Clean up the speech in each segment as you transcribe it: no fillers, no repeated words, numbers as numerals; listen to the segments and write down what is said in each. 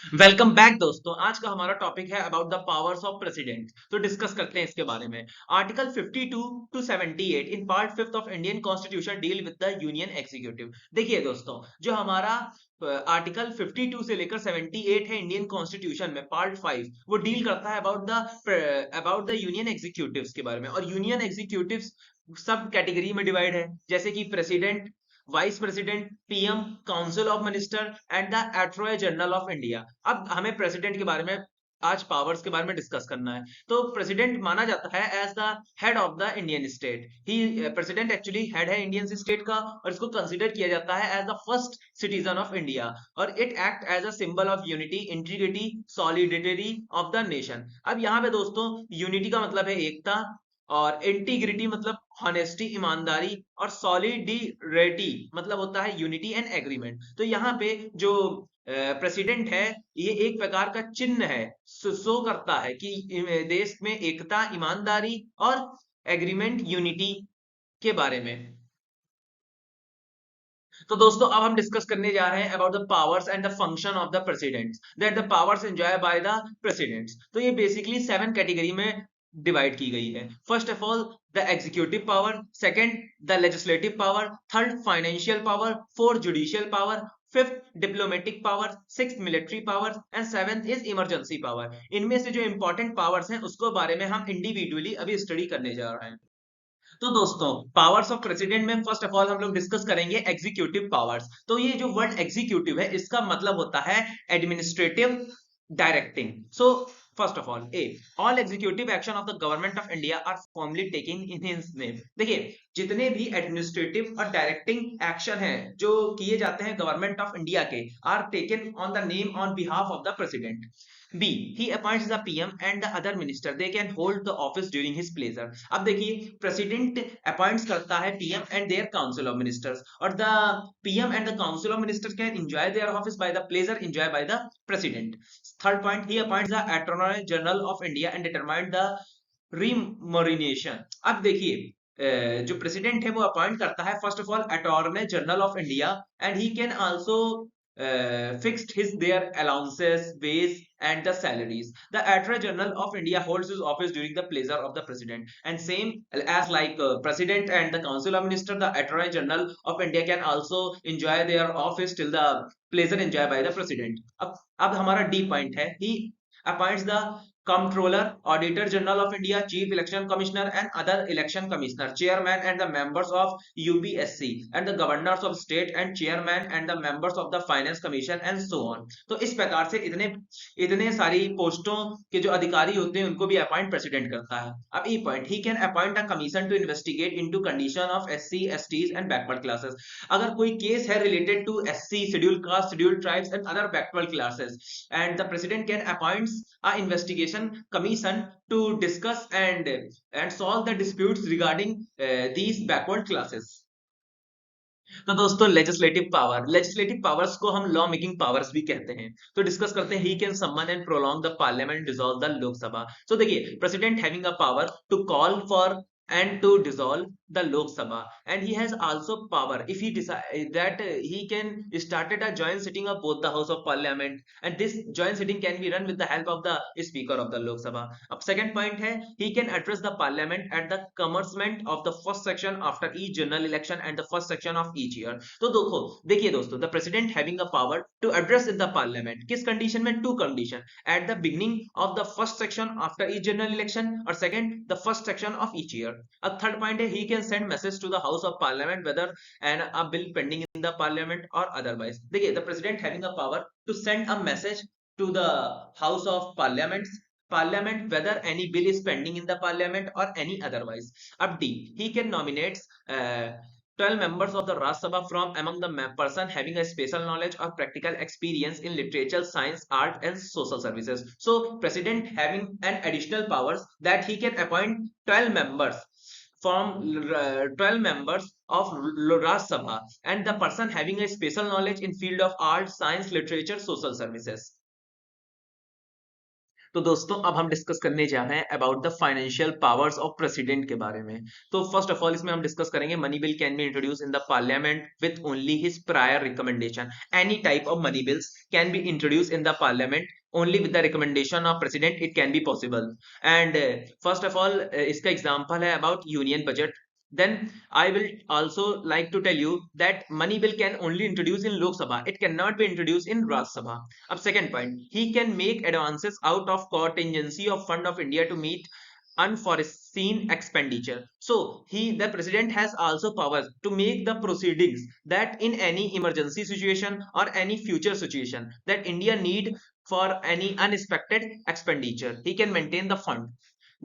Welcome back दोस्तों। आज का हमारा टॉपिक है about the powers of president. तो डिस्कस करते हैं इसके बारे में। Article 52 to 78 in part 5 of Indian constitution deal with the union executive. देखिए दोस्तों, जो हमारा आर्टिकल 52 से लेकर 78 है इंडियन कॉन्स्टिट्यूशन में, पार्ट 5 वो डील करता है अबाउट द यूनियन एग्जीक्यूटिव्स के बारे में। और यूनियन एग्जीक्यूटिव्स सब कैटेगरी में डिवाइड है, जैसे कि president, vice president, PM, council of minister and the attorney general of India. अब हमें प्रेसिडेंट के बारे में आज पावर्स के बारे में डिस्कस करना है। तो प्रेसिडेंट माना जाता है as the head of the Indian state. He president actually head है इंडियन स्टेट का, और इसको कंसीडर किया जाता है as the first citizen of India. और it act as a symbol of unity, integrity, solidity of the nation. अब यहाँ पे दोस्तों, यूनिटी का मतलब है एकता, और इंटीग्रिटी मतलब हॉनेस्टी, ईमानदारी, और सॉलिडिरिटी मतलब होता है यूनिटी एंड एग्रीमेंट। तो यहाँ पे जो प्रेसिडेंट है, ये एक प्रकार का चिन्ह है, शो करता है कि देश में एकता, ईमानदारी और एग्रीमेंट, यूनिटी के बारे में। तो दोस्तों, अब हम डिस्कस करने जा रहे हैं about the powers and the function of the presidents, that the powers enjoy by the presidents. तो ये बेसिकली 7 कैटेगरी में डिवाइड की गई है। First of all, the executive power, second the legislative power, third financial power, fourth judicial power, fifth diplomatic power, sixth military power and seventh is emergency power. इनमें से जो important powers हैं उसको बारे में हम इंडिविजुअली अभी स्टडी करने जा रहे हैं। तो दोस्तों, पावर्स ऑफ प्रेसिडेंट में फर्स्ट ऑफ ऑल हम लोग डिस्कस करेंगे एग्जीक्यूटिव पावर्स। तो ये जो वर्ड एग्जीक्यूटिव है, इसका मतलब होता है administrative, directing. So first of all, a all executive action of the government of India are formally taking in his name. देखिए, जितने भी एडमिनिस्ट्रेटिव और डायरेक्टिंग एक्शन हैं जो किए जाते हैं गवर्नमेंट ऑफ इंडिया के, are taken on the name on behalf of the president. B. He appoints the PM and the other minister. They can hold the office during his pleasure. अब देखिए, president appoints करता है PM and their council of ministers, और the PM and the council of ministers can enjoy their office by the pleasure enjoyed by the president. Third point, he appoints the attorney general of India and determine the remuneration. अब देखिए, जो president है वो appoint करता है first of all attorney general of India, and he can also fixed his their allowances, wage, and the salaries. The Attorney General of India holds his office during the pleasure of the President, and same as like President and the Council of Minister, the Attorney General of India can also enjoy their office till the pleasure enjoyed by the President. अब हमारा D point है, he appoints the Comptroller, Auditor General of India, Chief Election Commissioner and other election commissioner, Chairman and the members of UPSC and the governors of state and Chairman and the members of the Finance Commission and so on। तो इस प्रकार से इतने इतने सारी पोस्टों के जो अधिकारी होते हैं उनको भी अपॉइंट प्रेसिडेंट करता है। अब E point, he can appoint a commission to investigate into condition of SC, STs and backward classes. अगर कोई केस है related to SC, schedule caste, schedule tribes and other backward classes, and the president can appoints a investigation commission to discuss and solve the disputes regarding these backward classes। तो दोस्तों, legislative powers को हम law making powers भी कहते हैं। तो discuss करते हैं, he can summon and prolong the parliament, dissolve the Lok Sabha. तो देखिए, president having a power to call for and to dissolve the Lok Sabha, and he has also power if he decide that he can started a joint sitting of both the House of Parliament, and this joint sitting can be run with the help of the Speaker of the Lok Sabha। अब second point है, he can address the Parliament at the commencement of the first section after each general election and the first section of each year। तो देखिए दोस्तों, the President having a power to address in the Parliament, किस condition में? Two condition, at the beginning of the first section after each general election, और second the first section of each year। अब third point है, he can send message to the House of Parliament whether and a bill pending in the Parliament or otherwise। देखिए, the President having a power to send a message to the House of Parliament whether any bill is pending in the Parliament or any otherwise। अब D, he can nominate 12 members of the Rajya Sabha from among the person having a special knowledge or practical experience in literature, science, art and social services। So president having an additional powers that he can appoint 12 members from 12 members of Rajya Sabha, and the person having a special knowledge in field of art, science, literature, social services। तो दोस्तों अब हम discuss करने जा रहे हैं about the financial powers of president के बारे में। तो फर्स्ट ऑफ ऑल इसमें हम डिस्कस करेंगे money bill can be introduce in the parliament with only his prior recommendation. Any type of money bills can be introduce in the parliament only with the recommendation of president it can be possible. And first of all इसका example है about union budget. Then I will also like to tell you that money bill can only introduce in Lok Sabha. It cannot be introduced in Raj Sabha. Up second point, he can make advances out of contingency of fund of India to meet unforeseen expenditure. So the president has also powers to make the proceedings that in any emergency situation or any future situation that India need for any unexpected expenditure, he can maintain the fund.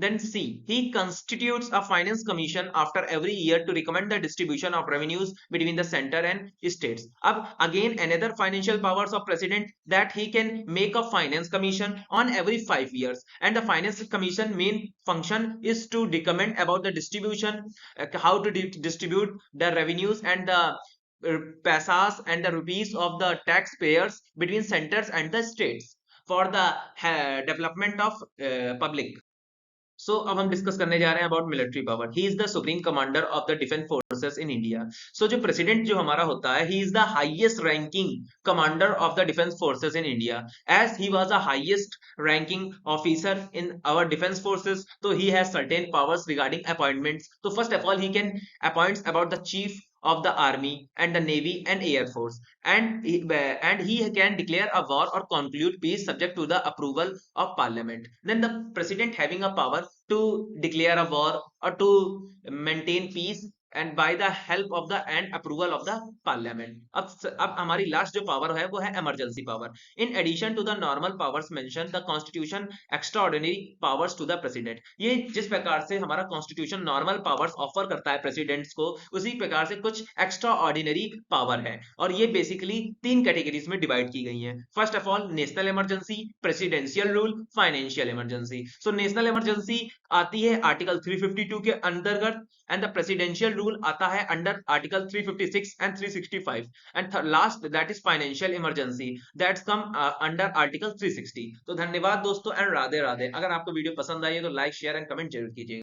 Then C, he constitutes a finance commission after every year to recommend the distribution of revenues between the center and states. Ab again another financial powers of president that he can make a finance commission on every 5 years, and the finance commission main function is to recommend about the distribution, how to distribute the revenues and the pasas and the rupees of the taxpayers between centers and the states for the development of public. So अब हम discuss करने जा रहे हैं about military power. He is the supreme commander of the defence forces in India. So जो president जो हमारा होता है, he is the highest ranking commander of the defence forces in India, as he was the highest ranking officer in our defence forces. तो he has certain powers regarding appointments. तो first of all he can appoints about the chief of the army and the navy and air force, and he can declare a war or conclude peace subject to the approval of parliament. Then the president having a power to declare a war or to maintain peace and by the help of the and approval of the parliament. अब हमारी last जो power है वो है emergency power. In addition to the normal powers mentioned, the constitution extraordinary powers to the president. ये जिस प्रकार से हमारा constitution normal powers offer करता है presidents को, उसी प्रकार से कुछ extraordinary power है, और ये basically 3 categories में divide की गई हैं. First of all, national emergency, presidential rule, financial emergency. So national emergency आती है आर्टिकल 352 के अंतर्गत, and the presidential rule आता है under article 356 and 365, and last that is financial emergency that's come under article 360. तो धन्यवाद दोस्तों एंड राधे राधे। अगर आपको वीडियो पसंद आई है तो लाइक शेयर एंड कमेंट जरूर कीजिएगा।